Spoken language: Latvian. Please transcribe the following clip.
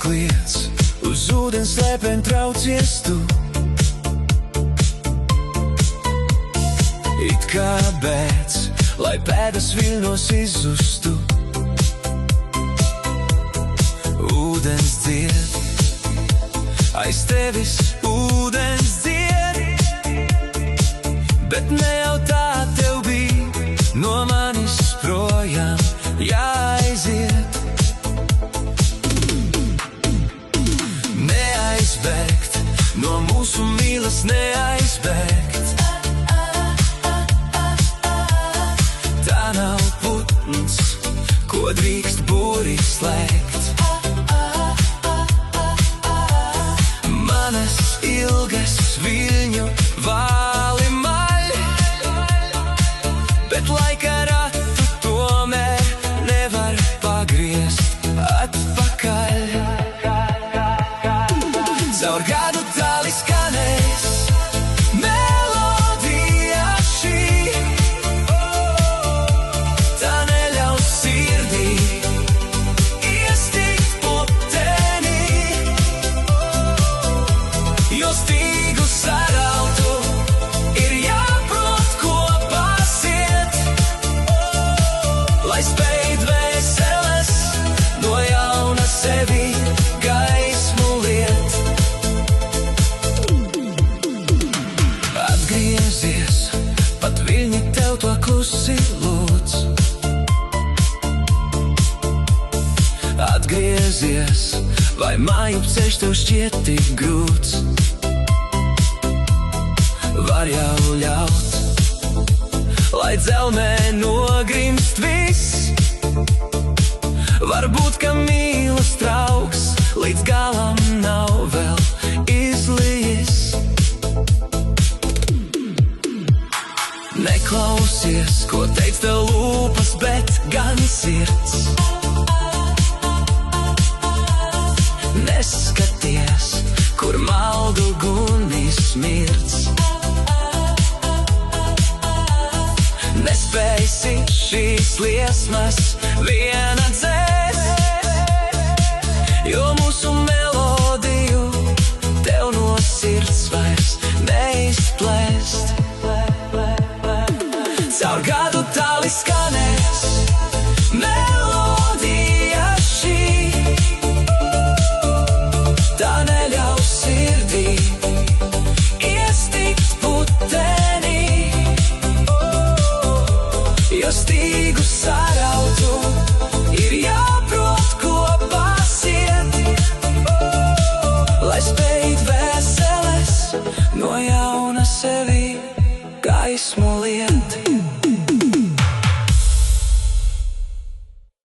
Kliedz, uz ūdens slēpēm traucies tu. It kā bēdz, lai pēdas viļņos izzustu. Ūdens dzied, aiz tevis ūdens dzied, bet ne jau tā tev bija, no manis projām jāaiziet. Neaizbēgt, no mūsu mīlas neaizbēgt. Tā nav putns, ko drīkst būrī slēgt. Manas ilgas viļņu vāli maļ, bet laika ratu tomēr nevar pagriezt atpakaļ. Caur gadu tāli skanēs melodija šī, tā neļaus sirdī iestikt putenī, jo stīgu sarautu ir jāprot kopā siet, lai spēj dvēseles no jauna sevi gaismu liet. Pat viļņi tev to klusi lūdz. Atgriezies, vai māju ceļš tev šķiet tik grūts. Var jau ļaut, lai dzelmē nogrimst viss. Varbūt, ka mīlas trauks līdz galam nav vēl izlijis. Neklausies, ko teic tev lūpas, bet gan sirds. Neskaties, kur maldu gunis mirdz. Nespēsi šīs liesmas viena dzēst, jo mūsu melodiju tev no sirds vairs neizplēst. Caur gadu tāli skanēs melodija šī, tā neļaus sirdī iestikt putenī, jo stīgu sarautu ir jāprot kopā siet, lai spēj dvēseles no jauna sevi gaismu